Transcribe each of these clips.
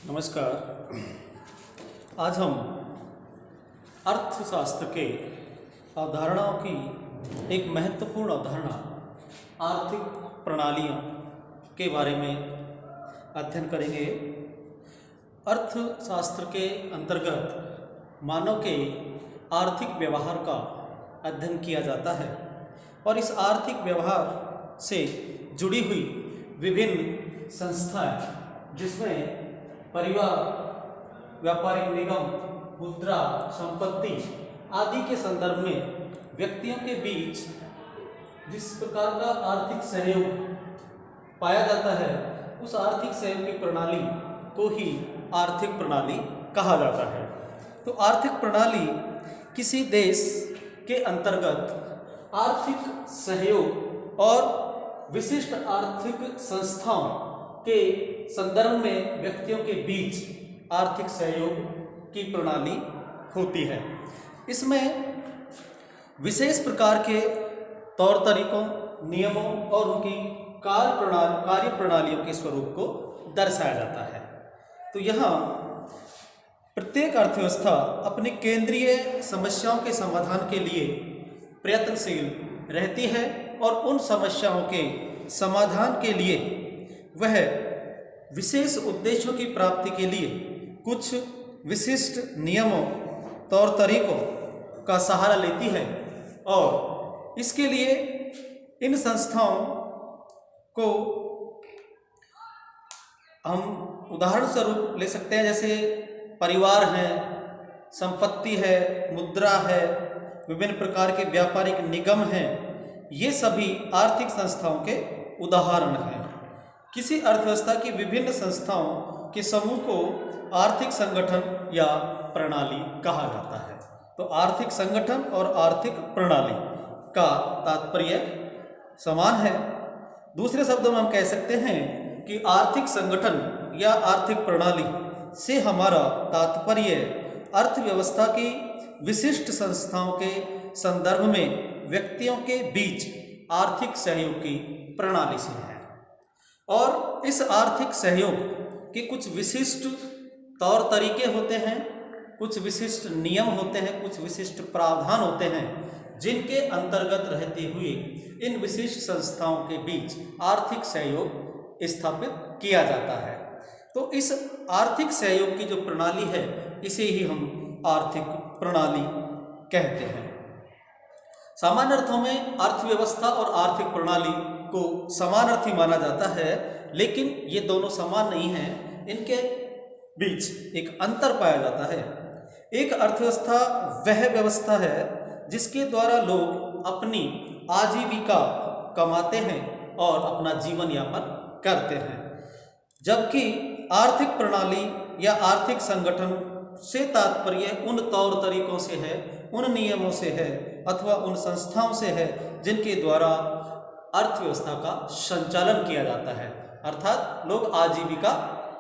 नमस्कार। आज हम अर्थशास्त्र के अवधारणाओं की एक महत्वपूर्ण अवधारणा आर्थिक प्रणालियों के बारे में अध्ययन करेंगे। अर्थशास्त्र के अंतर्गत मानव के आर्थिक व्यवहार का अध्ययन किया जाता है और इस आर्थिक व्यवहार से जुड़ी हुई विभिन्न संस्थाएं, जिसमें परिवार, व्यापारिक निगम, मुद्रा, संपत्ति आदि के संदर्भ में व्यक्तियों के बीच जिस प्रकार का आर्थिक सहयोग पाया जाता है, उस आर्थिक सहयोग की प्रणाली को ही आर्थिक प्रणाली कहा जाता है। तो आर्थिक प्रणाली किसी देश के अंतर्गत आर्थिक सहयोग और विशिष्ट आर्थिक संस्थाओं के संदर्भ में व्यक्तियों के बीच आर्थिक सहयोग की प्रणाली होती है। इसमें विशेष प्रकार के तौर तरीकों, नियमों और उनकी कार्य प्रणालियों के स्वरूप को दर्शाया जाता है। तो यहाँ प्रत्येक अर्थव्यवस्था अपनी केंद्रीय समस्याओं के समाधान के लिए प्रयत्नशील रहती है और उन समस्याओं के समाधान के लिए वह विशेष उद्देश्यों की प्राप्ति के लिए कुछ विशिष्ट नियमों, तौर तरीकों का सहारा लेती है और इसके लिए इन संस्थाओं को हम उदाहरण स्वरूप ले सकते हैं, जैसे परिवार है, संपत्ति है, मुद्रा है, विभिन्न प्रकार के व्यापारिक निगम हैं। ये सभी आर्थिक संस्थाओं के उदाहरण हैं। किसी अर्थव्यवस्था की विभिन्न संस्थाओं के समूह को आर्थिक संगठन या प्रणाली कहा जाता है। तो आर्थिक संगठन और आर्थिक प्रणाली का तात्पर्य समान है। दूसरे शब्दों में हम कह सकते हैं कि आर्थिक संगठन या आर्थिक प्रणाली से हमारा तात्पर्य अर्थव्यवस्था की विशिष्ट संस्थाओं के संदर्भ में व्यक्तियों के बीच आर्थिक सहयोग की प्रणाली से है। और इस आर्थिक सहयोग के कुछ विशिष्ट तौर तरीके होते हैं, कुछ विशिष्ट नियम होते हैं, कुछ विशिष्ट प्रावधान होते हैं, जिनके अंतर्गत रहते हुए इन विशिष्ट संस्थाओं के बीच आर्थिक सहयोग स्थापित किया जाता है। तो इस आर्थिक सहयोग की जो प्रणाली है, इसे ही हम आर्थिक प्रणाली कहते हैं। सामान्य अर्थों में अर्थव्यवस्था और आर्थिक प्रणाली को समान अर्थी माना जाता है, लेकिन ये दोनों समान नहीं हैं। इनके बीच एक अंतर पाया जाता है। एक अर्थव्यवस्था वह व्यवस्था है जिसके द्वारा लोग अपनी आजीविका कमाते हैं और अपना जीवन यापन करते हैं, जबकि आर्थिक प्रणाली या आर्थिक संगठन से तात्पर्य उन तौर तरीकों से है, उन नियमों से है अथवा उन संस्थाओं से है जिनके द्वारा अर्थव्यवस्था का संचालन किया जाता है। अर्थात लोग आजीविका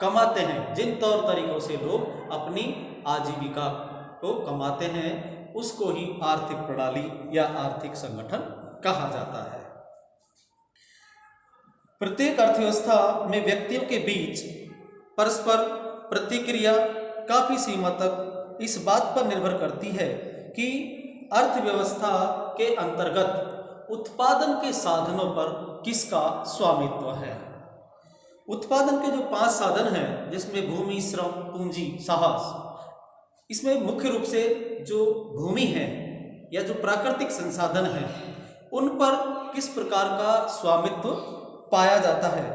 कमाते हैं। जिन तौर तरीकों से लोग अपनी आजीविका को कमाते हैं, उसको ही आर्थिक प्रणाली या आर्थिक संगठन कहा जाता है। प्रत्येक अर्थव्यवस्था में व्यक्तियों के बीच परस्पर प्रतिक्रिया काफी सीमा तक इस बात पर निर्भर करती है कि अर्थव्यवस्था के अंतर्गत उत्पादन के साधनों पर किसका स्वामित्व है। उत्पादन के जो 5 साधन हैं, जिसमें भूमि, श्रम, पूंजी, साहस, इसमें मुख्य रूप से जो भूमि है या जो प्राकृतिक संसाधन है, उन पर किस प्रकार का स्वामित्व पाया जाता है,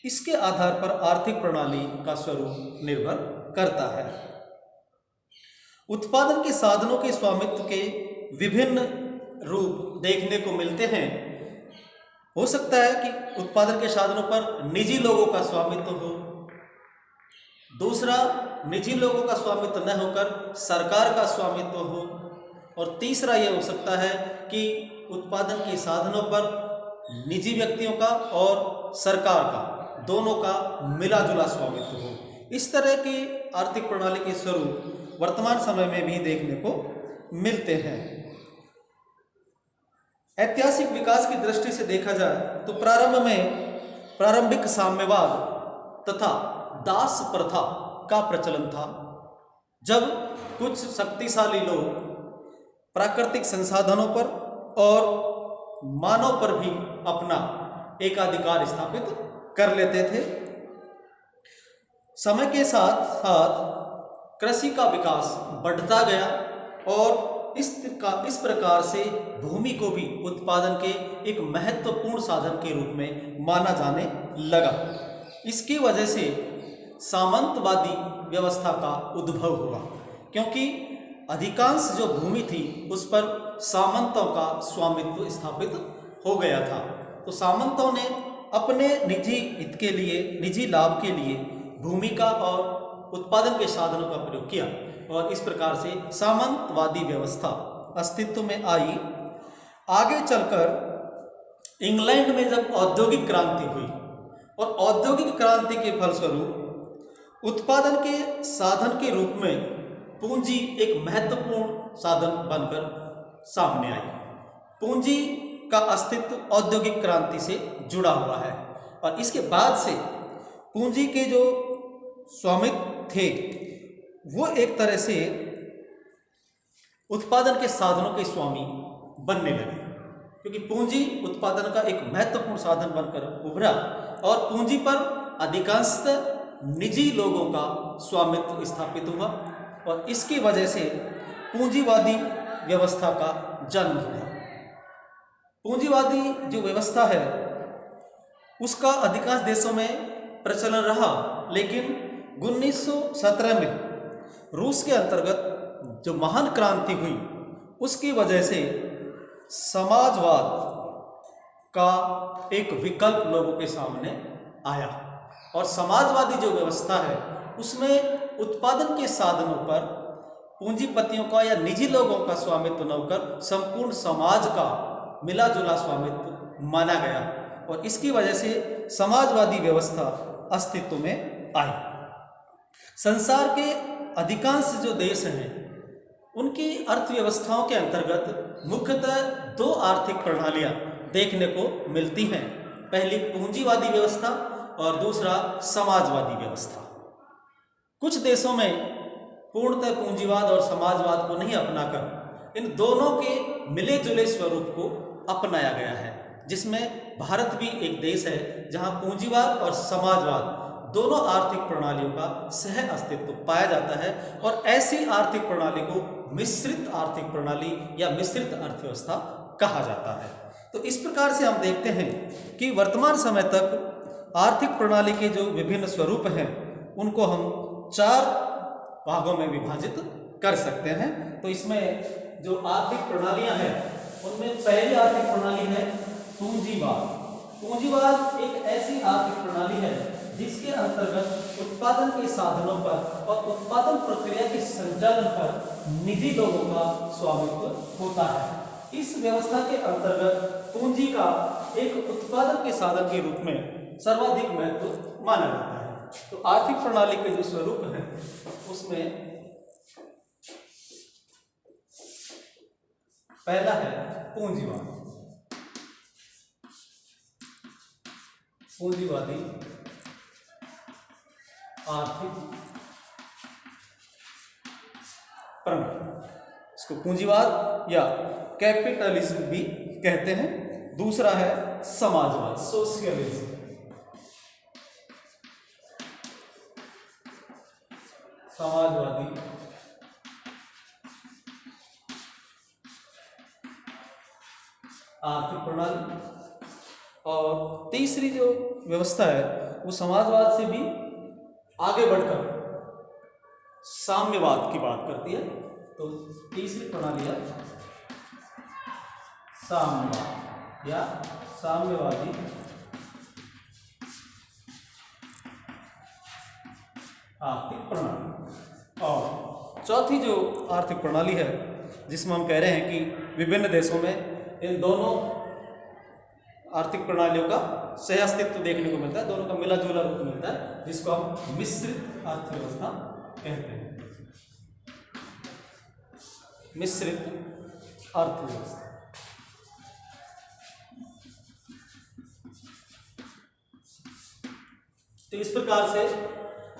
इसके आधार पर आर्थिक प्रणाली का स्वरूप निर्भर करता है। उत्पादन के साधनों के स्वामित्व के विभिन्न रूप देखने को मिलते हैं। हो सकता है कि उत्पादन के साधनों पर निजी लोगों का स्वामित्व हो, दूसरा निजी लोगों का स्वामित्व न होकर सरकार का स्वामित्व हो, और तीसरा यह हो सकता है कि उत्पादन के साधनों पर निजी व्यक्तियों का और सरकार का, दोनों का मिला जुला स्वामित्व हो। इस तरह की आर्थिक प्रणाली के स्वरूप वर्तमान समय में भी देखने को मिलते हैं। ऐतिहासिक विकास की दृष्टि से देखा जाए तो प्रारंभिक साम्यवाद तथा दास प्रथा का प्रचलन था, जब कुछ शक्तिशाली लोग प्राकृतिक संसाधनों पर और मानव पर भी अपना एकाधिकार स्थापित कर लेते थे। समय के साथ साथ कृषि का विकास बढ़ता गया और इस प्रकार से भूमि को भी उत्पादन के एक महत्वपूर्ण साधन के रूप में माना जाने लगा। इसकी वजह से सामंतवादी व्यवस्था का उद्भव हुआ, क्योंकि अधिकांश जो भूमि थी उस पर सामंतों का स्वामित्व स्थापित हो गया था। तो सामंतों ने अपने निजी हित के लिए, निजी लाभ के लिए भूमि का और उत्पादन के साधनों का प्रयोग किया और इस प्रकार से सामंतवादी व्यवस्था अस्तित्व में आई। आगे चलकर इंग्लैंड में जब औद्योगिक क्रांति हुई और औद्योगिक क्रांति के फलस्वरूप उत्पादन के साधन के रूप में पूंजी एक महत्वपूर्ण साधन बनकर सामने आई। पूंजी का अस्तित्व औद्योगिक क्रांति से जुड़ा हुआ है और इसके बाद से पूंजी के जो स्वामित्व थे वो एक तरह से उत्पादन के साधनों के स्वामी बनने लगे, क्योंकि पूंजी उत्पादन का एक महत्वपूर्ण साधन बनकर उभरा और पूंजी पर अधिकांशतः निजी लोगों का स्वामित्व स्थापित हुआ और इसकी वजह से पूंजीवादी व्यवस्था का जन्म हुआ। पूंजीवादी जो व्यवस्था है उसका अधिकांश देशों में प्रचलन रहा, लेकिन 1917 में रूस के अंतर्गत जो महान क्रांति हुई उसकी वजह से समाजवाद का एक विकल्प लोगों के सामने आया और समाजवादी जो व्यवस्था है उसमें उत्पादन के साधनों पर पूंजीपतियों का या निजी लोगों का स्वामित्व न होकर संपूर्ण समाज का मिला जुला स्वामित्व माना गया और इसकी वजह से समाजवादी व्यवस्था अस्तित्व में आई। संसार के अधिकांश जो देश हैं उनकी अर्थव्यवस्थाओं के अंतर्गत मुख्यतः दो आर्थिक प्रणालियां देखने को मिलती हैं, पहली पूंजीवादी व्यवस्था और दूसरा समाजवादी व्यवस्था। कुछ देशों में पूर्णतः पूंजीवाद और समाजवाद को नहीं अपनाकर इन दोनों के मिले जुले स्वरूप को अपनाया गया है, जिसमें भारत भी एक देश है जहां पूंजीवाद और समाजवाद दोनों आर्थिक प्रणालियों का सह अस्तित्व पाया जाता है और ऐसी आर्थिक प्रणाली को मिश्रित आर्थिक प्रणाली या मिश्रित अर्थव्यवस्था कहा जाता है। तो इस प्रकार से हम देखते हैं कि वर्तमान समय तक आर्थिक प्रणाली के जो विभिन्न स्वरूप हैं उनको हम 4 भागों में विभाजित कर सकते हैं। तो इसमें जो आर्थिक प्रणालियां हैं उनमें पहली आर्थिक प्रणाली है पूंजीवाद। पूंजीवाद एक ऐसी आर्थिक प्रणाली है जिसके अंतर्गत उत्पादन के साधनों पर और उत्पादन प्रक्रिया के संचालन पर निजी लोगों का स्वामित्व होता है। इस व्यवस्था के अंतर्गत पूंजी का एक उत्पादन के साधन के रूप में सर्वाधिक महत्व माना जाता है। तो आर्थिक प्रणाली के जो स्वरूप हैं उसमें पहला है पूंजीवाद। पूंजीवादी आर्थिक प्रणाली, इसको पूंजीवाद या कैपिटलिज्म भी कहते हैं। दूसरा है समाजवाद, सोशलिज्म। समाजवादी आर्थिक प्रणाली। और तीसरी जो व्यवस्था है वो समाजवाद से भी आगे बढ़कर साम्यवाद की बात करती है। तो तीसरी प्रणाली है साम्यवाद या साम्यवादी आर्थिक प्रणाली। और चौथी जो आर्थिक प्रणाली है जिसमें हम कह रहे हैं कि विभिन्न देशों में इन दोनों आर्थिक प्रणालियों का सह अस्तित्व देखने को मिलता है, दोनों का मिला जुला रूप मिलता है, जिसको हम मिश्रित अर्थव्यवस्था कहते हैं। मिश्रित अर्थव्यवस्था। तो इस प्रकार से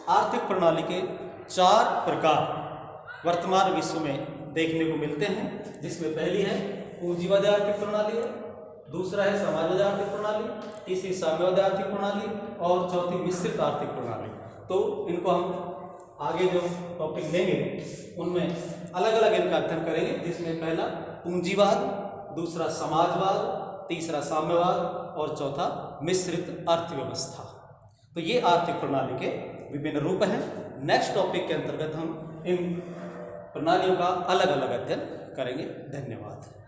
आर्थिक प्रणाली के 4 प्रकार वर्तमान विश्व में देखने को मिलते हैं, जिसमें पहली है पूंजीवादी आर्थिक प्रणाली, दूसरा है समाजवादी आर्थिक प्रणाली, तीसरी साम्यवादी आर्थिक प्रणाली और चौथी मिश्रित आर्थिक प्रणाली। तो इनको हम आगे जो टॉपिक लेंगे उनमें अलग अलग इनका अध्ययन करेंगे, जिसमें पहला पूंजीवाद, दूसरा समाजवाद, तीसरा साम्यवाद और चौथा मिश्रित अर्थव्यवस्था। तो ये आर्थिक प्रणाली के विभिन्न रूप हैं। नेक्स्ट टॉपिक के अंतर्गत हम इन प्रणालियों का अलग अलग अध्ययन करेंगे। धन्यवाद।